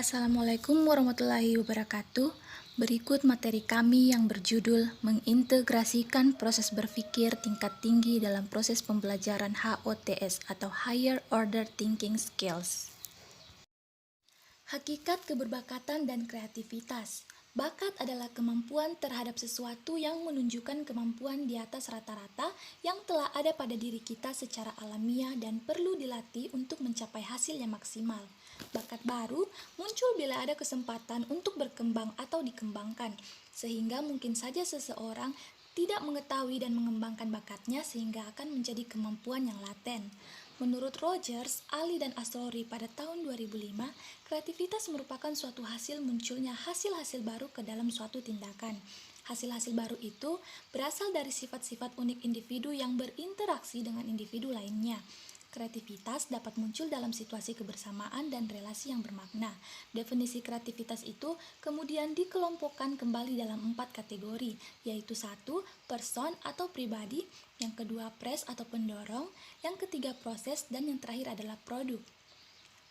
Assalamualaikum warahmatullahi wabarakatuh. Berikut materi kami yang berjudul mengintegrasikan proses berpikir tingkat tinggi dalam proses pembelajaran HOTS atau Higher Order Thinking Skills. Hakikat keberbakatan dan kreativitas. Bakat adalah kemampuan terhadap sesuatu yang menunjukkan kemampuan di atas rata-rata yang telah ada pada diri kita secara alamiah dan perlu dilatih untuk mencapai hasil yang maksimal. Bakat baru muncul bila ada kesempatan untuk berkembang atau dikembangkan, sehingga mungkin saja seseorang tidak mengetahui dan mengembangkan bakatnya sehingga akan menjadi kemampuan yang laten. Menurut Rogers, Ali dan Astori pada tahun 2005, kreativitas merupakan suatu hasil munculnya hasil-hasil baru ke dalam suatu tindakan. Hasil-hasil baru itu berasal dari sifat-sifat unik individu yang berinteraksi dengan individu lainnya. Kreativitas dapat muncul dalam situasi kebersamaan dan relasi yang bermakna. Definisi kreativitas itu kemudian dikelompokkan kembali dalam 4 kategori, yaitu 1. Person atau pribadi, yang kedua pres atau pendorong, yang ketiga proses, dan yang terakhir adalah produk.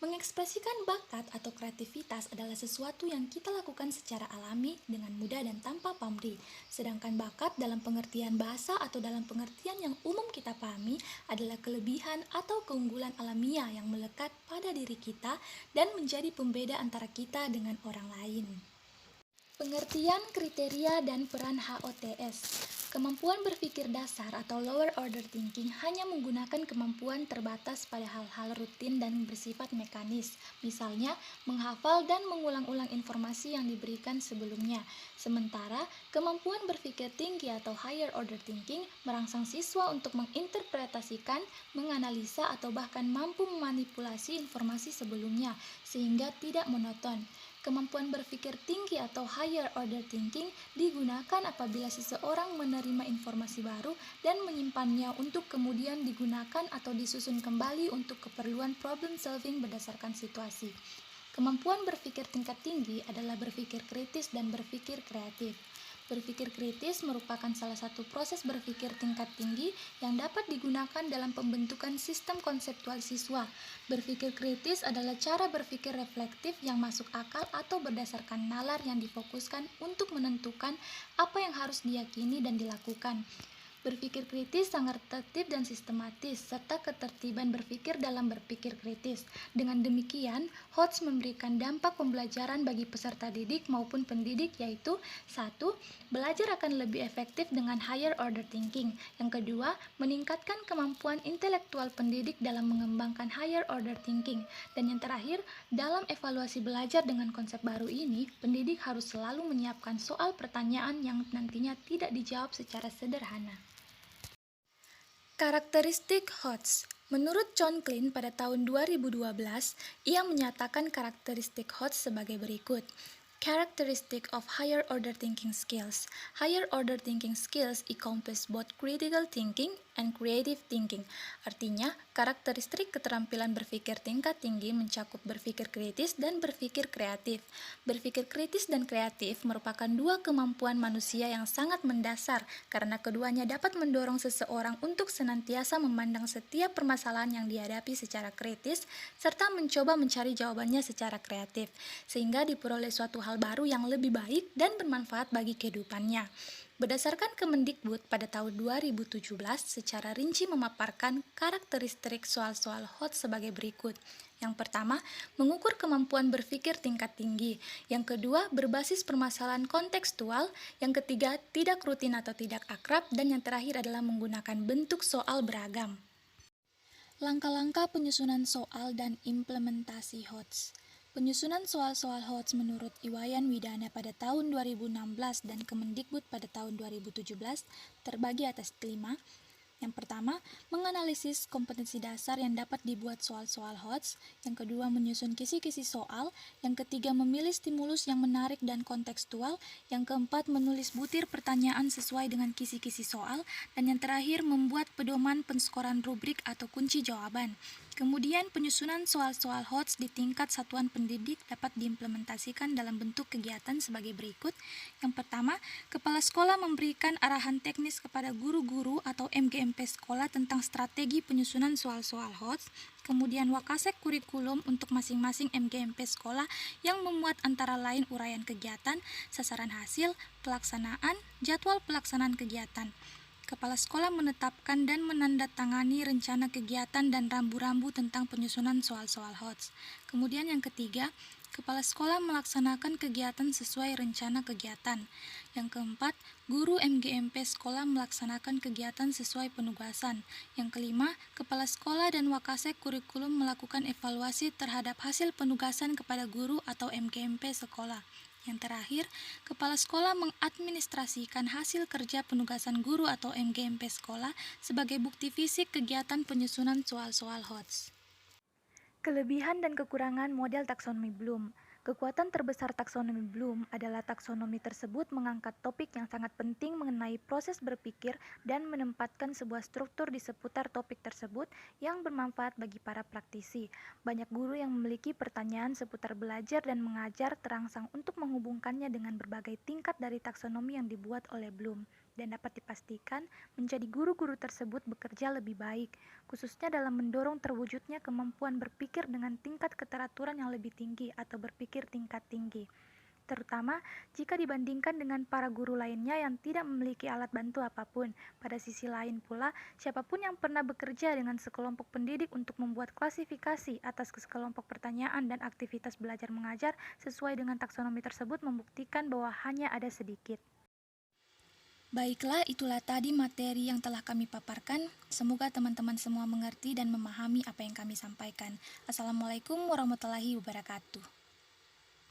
Mengekspresikan bakat atau kreativitas adalah sesuatu yang kita lakukan secara alami, dengan mudah dan tanpa pamrih. Sedangkan bakat dalam pengertian bahasa atau dalam pengertian yang umum kita pahami adalah kelebihan atau keunggulan alamiah yang melekat pada diri kita dan menjadi pembeda antara kita dengan orang lain. Pengertian, kriteria, dan peran HOTS. Kemampuan berpikir dasar atau lower order thinking hanya menggunakan kemampuan terbatas pada hal-hal rutin dan bersifat mekanis, misalnya menghafal dan mengulang-ulang informasi yang diberikan sebelumnya. Sementara, kemampuan berpikir tinggi atau higher order thinking merangsang siswa untuk menginterpretasikan, menganalisa, atau bahkan mampu memanipulasi informasi sebelumnya, sehingga tidak monoton. Kemampuan berpikir tinggi atau higher order thinking digunakan apabila seseorang menerima informasi baru dan menyimpannya untuk kemudian digunakan atau disusun kembali untuk keperluan problem solving berdasarkan situasi. Kemampuan berpikir tingkat tinggi adalah berpikir kritis dan berpikir kreatif. Berpikir kritis merupakan salah satu proses berpikir tingkat tinggi yang dapat digunakan dalam pembentukan sistem konseptual siswa. Berpikir kritis adalah cara berpikir reflektif yang masuk akal atau berdasarkan nalar yang difokuskan untuk menentukan apa yang harus diyakini dan dilakukan. Berpikir kritis sangat tertib dan sistematis, serta ketertiban berpikir dalam berpikir kritis. Dengan demikian, HOTS memberikan dampak pembelajaran bagi peserta didik maupun pendidik, yaitu 1. Belajar akan lebih efektif dengan higher order thinking. Yang kedua, meningkatkan kemampuan intelektual pendidik dalam mengembangkan higher order thinking. Dan yang terakhir, dalam evaluasi belajar dengan konsep baru ini, pendidik harus selalu menyiapkan soal pertanyaan yang nantinya tidak dijawab secara sederhana. Karakteristik HOTS. Menurut John Klein pada tahun 2012, ia menyatakan karakteristik HOTS sebagai berikut. Characteristic of higher order thinking skills. Higher order thinking skills encompass both critical thinking and creative thinking. Artinya, karakteristik keterampilan berpikir tingkat tinggi mencakup berpikir kritis dan berpikir kreatif. Berpikir kritis dan kreatif merupakan dua kemampuan manusia yang sangat mendasar karena keduanya dapat mendorong seseorang untuk senantiasa memandang setiap permasalahan yang dihadapi secara kritis serta mencoba mencari jawabannya secara kreatif, sehingga diperoleh suatu hal baru yang lebih baik dan bermanfaat bagi kehidupannya. Berdasarkan Kemendikbud pada tahun 2017 secara rinci memaparkan karakteristik soal-soal HOTS sebagai berikut. Yang pertama, mengukur kemampuan berpikir tingkat tinggi. Yang kedua, berbasis permasalahan kontekstual. Yang ketiga, tidak rutin atau tidak akrab. Dan yang terakhir adalah menggunakan bentuk soal beragam. Langkah-langkah penyusunan soal dan implementasi HOTS. Penyusunan soal-soal HOTS menurut Iwayan Widana pada tahun 2016 dan Kemendikbud pada tahun 2017 terbagi atas 5. Yang pertama, menganalisis kompetensi dasar yang dapat dibuat soal-soal HOTS. Yang kedua, menyusun kisi-kisi soal. Yang ketiga, memilih stimulus yang menarik dan kontekstual. Yang keempat, menulis butir pertanyaan sesuai dengan kisi-kisi soal. Dan yang terakhir, membuat pedoman penskoran rubrik atau kunci jawaban. Kemudian penyusunan soal-soal HOTS di tingkat satuan pendidik dapat diimplementasikan dalam bentuk kegiatan sebagai berikut. Yang pertama, kepala sekolah memberikan arahan teknis kepada guru-guru atau MGMP sekolah tentang strategi penyusunan soal-soal HOTS. Kemudian wakasek kurikulum untuk masing-masing MGMP sekolah yang memuat antara lain uraian kegiatan, sasaran hasil, pelaksanaan, jadwal pelaksanaan kegiatan. Kepala sekolah menetapkan dan menandatangani rencana kegiatan dan rambu-rambu tentang penyusunan soal-soal HOTS. Kemudian yang ketiga, kepala sekolah melaksanakan kegiatan sesuai rencana kegiatan. Yang keempat, guru MGMP sekolah melaksanakan kegiatan sesuai penugasan. Yang kelima, kepala sekolah dan wakasek kurikulum melakukan evaluasi terhadap hasil penugasan kepada guru atau MGMP sekolah. Yang terakhir, kepala sekolah mengadministrasikan hasil kerja penugasan guru atau MGMP sekolah sebagai bukti fisik kegiatan penyusunan soal-soal HOTS. Kelebihan dan kekurangan model taksonomi Bloom. Kekuatan terbesar taksonomi Bloom adalah taksonomi tersebut mengangkat topik yang sangat penting mengenai proses berpikir dan menempatkan sebuah struktur di seputar topik tersebut yang bermanfaat bagi para praktisi. Banyak guru yang memiliki pertanyaan seputar belajar dan mengajar terangsang untuk menghubungkannya dengan berbagai tingkat dari taksonomi yang dibuat oleh Bloom, dan dapat dipastikan menjadi guru-guru tersebut bekerja lebih baik, khususnya dalam mendorong terwujudnya kemampuan berpikir dengan tingkat keteraturan yang lebih tinggi atau berpikir tingkat tinggi, terutama jika dibandingkan dengan para guru lainnya yang tidak memiliki alat bantu apapun. Pada sisi lain pula, siapapun yang pernah bekerja dengan sekelompok pendidik untuk membuat klasifikasi atas sekelompok pertanyaan dan aktivitas belajar mengajar sesuai dengan taksonomi tersebut membuktikan bahwa hanya ada sedikit. Baiklah, itulah tadi materi yang telah kami paparkan. Semoga teman-teman semua mengerti dan memahami apa yang kami sampaikan. Assalamualaikum warahmatullahi wabarakatuh.